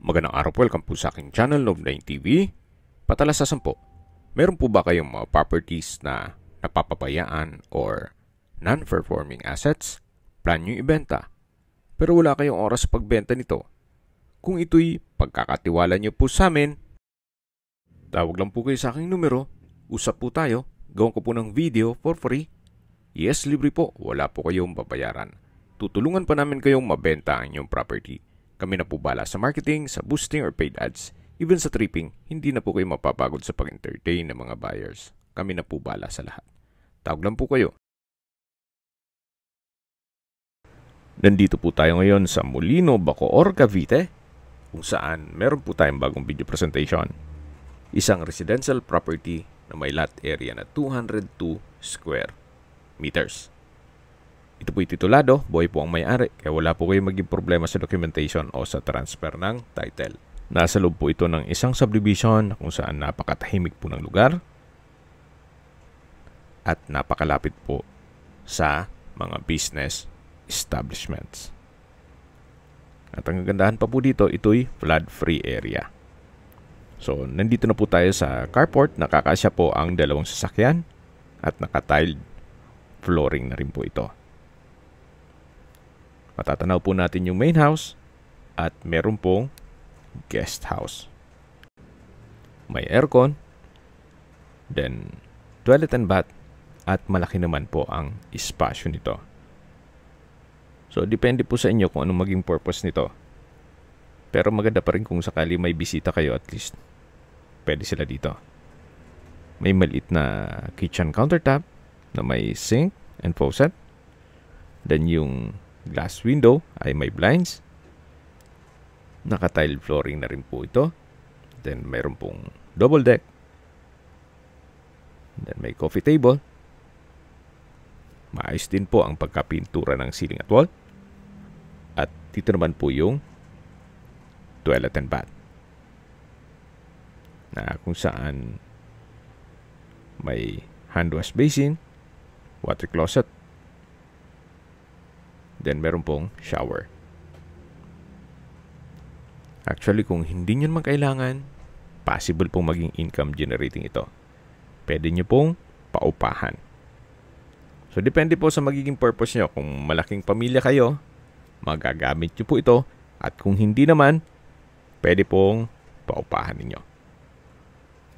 Magandang araw po, welcome po sa aking channel, Love9 TV. Patalasasan po, meron po ba kayong mga properties na napapabayaan or non-performing assets? Plan nyo ibenta, pero wala kayong oras sa pagbenta nito. Kung ito'y pagkakatiwala nyo po sa amin, tawag lang po kayo sa aking numero, usap po tayo, gawin ko po ng video for free. Yes, libre po, wala po kayong babayaran. Tutulungan pa namin kayong mabenta ang inyong property. Kami na po bala sa marketing, sa boosting or paid ads. Even sa tripping, hindi na po kayo mapapagod sa pag-entertain ng mga buyers. Kami na po bala sa lahat. Tawag lang po kayo. Nandito po tayo ngayon sa Molino, Bacoor, Cavite, kung saan meron po tayong bagong video presentation. Isang residential property na may lot area na 202 square meters. Ito po'y titulado, buhay po ang may-ari, kaya wala po kayong maging problema sa documentation o sa transfer ng title. Nasa loob po ito ng isang subdivision kung saan napakatahimik po ng lugar at napakalapit po sa mga business establishments. At ang kagandahan pa po dito, ito'y flood-free area. So, nandito na po tayo sa carport, nakakasya po ang dalawang sasakyan at naka-tiled flooring na rin po ito. Matatanaw po natin yung main house at meron pong guest house. May aircon, then toilet and bath, at malaki naman po ang espasyo nito. So, depende po sa inyo kung anong maging purpose nito. Pero maganda pa rin kung sakali may bisita kayo, at least pwede sila dito. May maliit na kitchen countertop na may sink and faucet. Then yung glass window ay may blinds. Naka-tile flooring na rin po ito. Then mayroon pong double deck. Then may coffee table. Maayos din po ang pagkapintura ng ceiling at wall. At dito naman po yung toilet and bath, na kung saan may hand wash basin, water closet, then meron pong shower. Actually, kung hindi nyo naman kailangan, possible pong maging income generating ito. Pwede nyo pong paupahan. So, depende po sa magiging purpose nyo. Kung malaking pamilya kayo, magagamit nyo po ito. At kung hindi naman, pwede pong paupahan ninyo.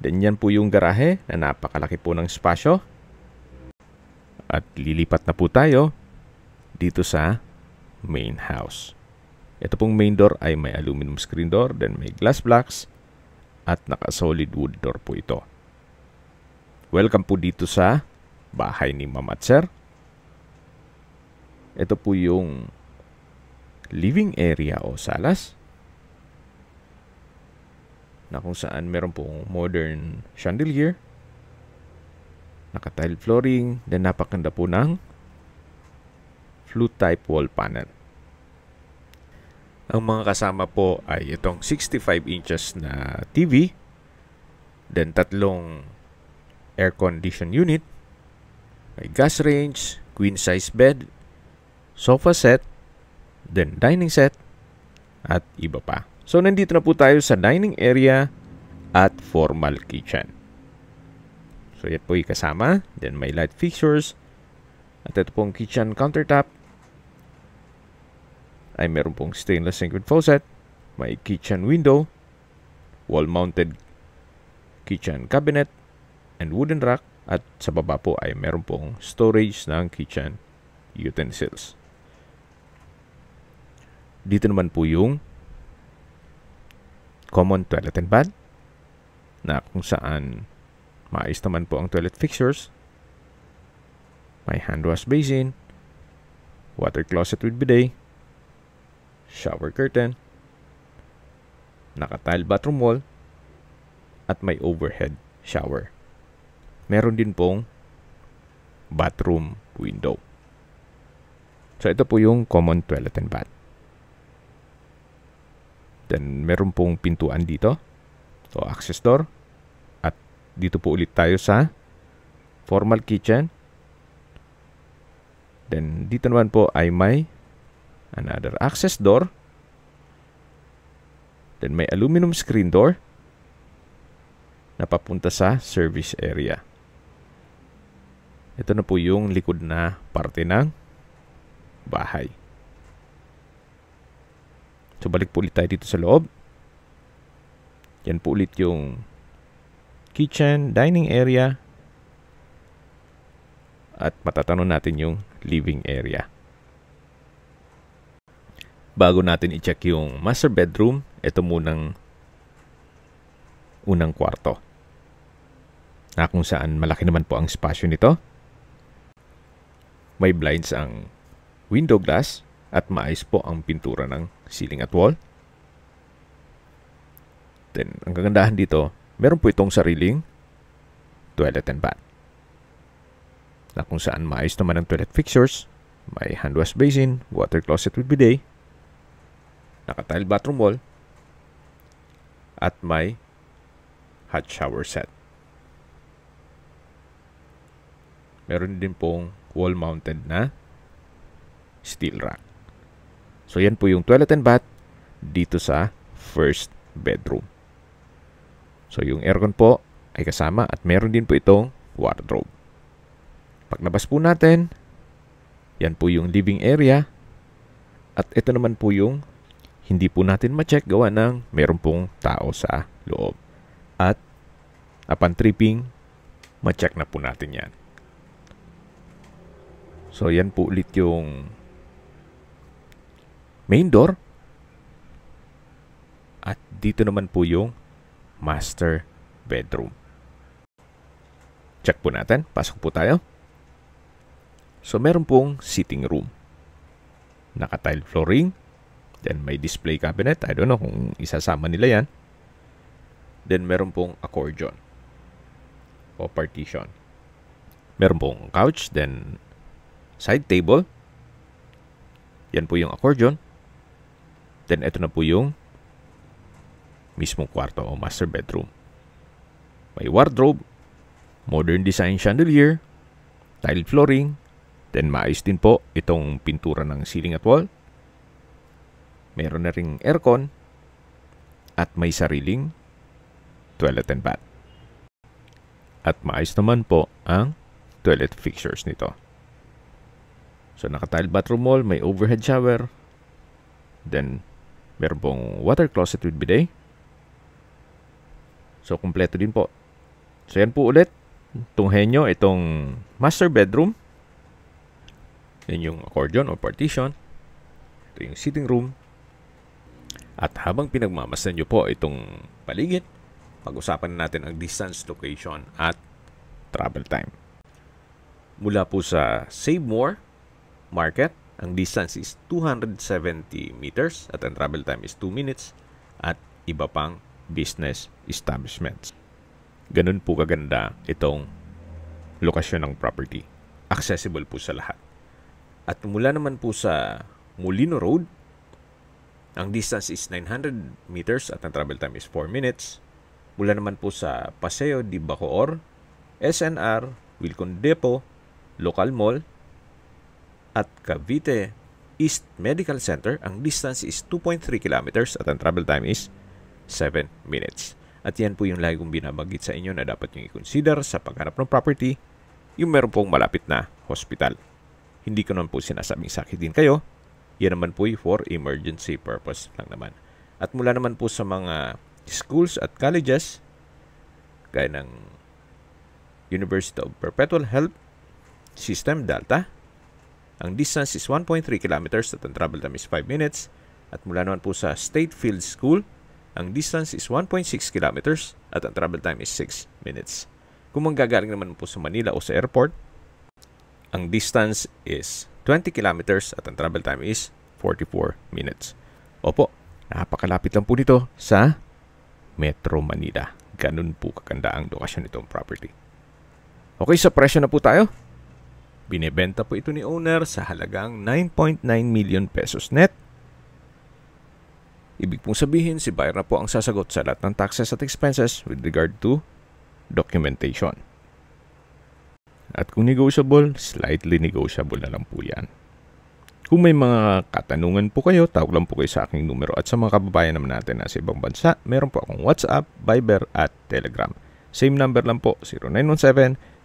Then yan po yung garahe na napakalaki po ng espasyo. At lilipat na po tayo dito sa main house. Ito pong main door ay may aluminum screen door, then may glass blocks, at naka-solid wood door po ito. Welcome po dito sa bahay ni Ma'am at Sir. Ito po yung living area o salas, na kung saan meron pong modern chandelier, naka-tile flooring, then napakanda po ng flute type wall panel. Ang mga kasama po ay itong 65 inches na TV, then tatlong air condition unit, may gas range, queen size bed, sofa set, then dining set, at iba pa. So, nandito na po tayo sa dining area at formal kitchen. So, yan po yung kasama. Then, may light fixtures. At ito pong kitchen countertop ay meron pong stainless sink with faucet. May kitchen window, wall-mounted kitchen cabinet, and wooden rack. At sa baba po ay meron pong storage ng kitchen utensils. Dito naman po yung common toilet and bath, na kung saan maayos naman po ang toilet fixtures. May hand wash basin, water closet with bidet, shower curtain, naka-tile bathroom wall, at may overhead shower. Meron din pong bathroom window. So, ito po yung common toilet and bath. Then, meron pong pintuan dito. So, access door. At dito po ulit tayo sa formal kitchen. Then, dito naman po ay may another access door Then may aluminum screen door na papunta sa service area. Ito na po yung likod na parte ng bahay. So balik po ulit tayo dito sa loob. Yan po ulit yung kitchen, dining area. At matatanong natin yung living area. Bago natin i-check yung master bedroom, ito munang unang kwarto. Na kung saan malaki naman po ang spasyo nito. May blinds ang window glass at maayos po ang pintura ng ceiling at wall. Then, ang kagandahan dito, meron po itong sariling toilet and bath. Na kung saan maayos naman ang toilet fixtures, may hand wash basin, water closet with bidet, naka-tile bathroom wall, at may hot shower set. Meron din pong wall-mounted na steel rack. So, yan po yung toilet and bath dito sa first bedroom. So, yung aircon po ay kasama at meron din po itong wardrobe. Paglabas po natin, yan po yung living area. At ito naman po yung hindi po natin ma-check gawa ng meron pong tao sa loob. At upon tripping, ma-check na po natin yan. So, yan po ulit yung main door. At dito naman po yung master bedroom. Check po natin. Pasok po tayo. So, meron pong sitting room. Naka-tile flooring. Then, may display cabinet. I don't know kung isasama nila yan. Then, meron pong accordion. O partition. Meron pong couch. Then, side table. Yan po yung accordion. Then, ito na po yung mismong kwarto o master bedroom. May wardrobe. Modern design chandelier. Tile flooring. Then, maayos din po itong pintura ng ceiling at wall. Meron na ring aircon. At may sariling toilet and bath. At maayos naman po ang toilet fixtures nito. So, naka-tile bathroom wall, may overhead shower. Then, meron pong water closet with bidet. So, kumpleto din po. So, yan po ulit. Tunghayan nyo itong master bedroom. Yan yung accordion o partition. Ito yung sitting room. At habang pinagmamasdan nyo po itong paligid, pag-usapan natin ang distance, location, at travel time. Mula po sa Save More Market, ang distance is 270 meters at ang travel time is 2 minutes at iba pang business establishments. Ganun po kaganda itong lokasyon ng property. Accessible po sa lahat. At mula naman po sa Molino Road, ang distance is 900 meters at ang travel time is 4 minutes. Mula naman po sa Paseo de Bacoor, SNR, Wilcon Depot, Local Mall, at Cavite East Medical Center, ang distance is 2.3 kilometers at ang travel time is 7 minutes. At yan po yung lagi kong binabanggit sa inyo na dapat nyo i-consider sa paghanap ng property, yung meron pong malapit na hospital. Hindi ko naman po sinasabing sakit din kayo. Yan naman po for emergency purpose lang naman. At mula naman po sa mga schools at colleges, gaya ng University of Perpetual Health System, Delta, ang distance is 1.3 kilometers at ang travel time is 5 minutes. At mula naman po sa State Field School, ang distance is 1.6 kilometers at ang travel time is 6 minutes. Kung manggagaling naman po sa Manila o sa airport, ang distance is 20 kilometers at ang travel time is 44 minutes. Opo, napakalapit lang po dito sa Metro Manila. Ganun po kaganda ang lokasyon nitong property. Okay, sa presyo na po tayo. Binebenta po ito ni owner sa halagang 9.9 million pesos net. Ibig pong sabihin, si buyer na po ang sasagot sa lahat ng taxes at expenses with regard to documentation. At kung negotiable, slightly negotiable na lang po yan. Kung may mga katanungan po kayo, tawag lang po kayo sa aking numero. At sa mga kababayan naman natin na sa ibang bansa, meron po akong WhatsApp, Viber at Telegram. Same number lang po,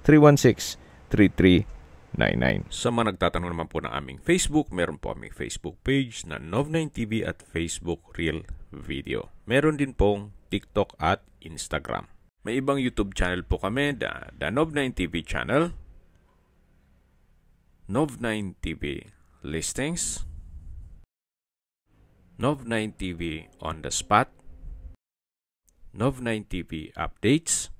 0917-316-3399. Sa mga nagtatanong naman po ng aming Facebook, meron po aming Facebook page na Nov9TV at Facebook Real Video. Meron din pong TikTok at Instagram. May ibang YouTube channel po kami, the Nov9TV channel, Nov9TV Listings, Nov9TV On The Spot, Nov9TV Updates,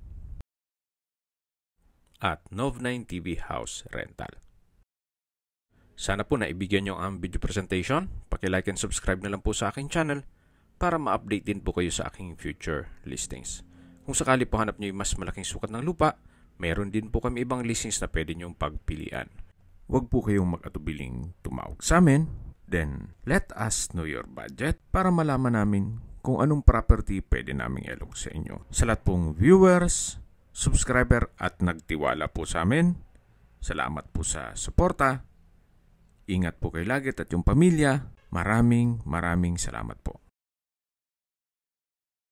at Nov9TV House Rental. Sana po naibigyan nyo ang video presentation. Paki-like and subscribe na lang po sa aking channel para ma-update din po kayo sa aking future listings. Kung sakali po hanap nyo yung mas malaking sukat ng lupa, meron din po kami ibang listings na pwede nyong pagpilian. Huwag po kayong mag-atubiling tumawag sa amin. Then, let us know your budget para malaman namin kung anong property pwede naming ilog sa inyo. Sa lahat pong viewers, subscriber at nagtiwala po sa amin, salamat po sa suporta. Ingat po kayo lagi at yung pamilya. Maraming salamat po.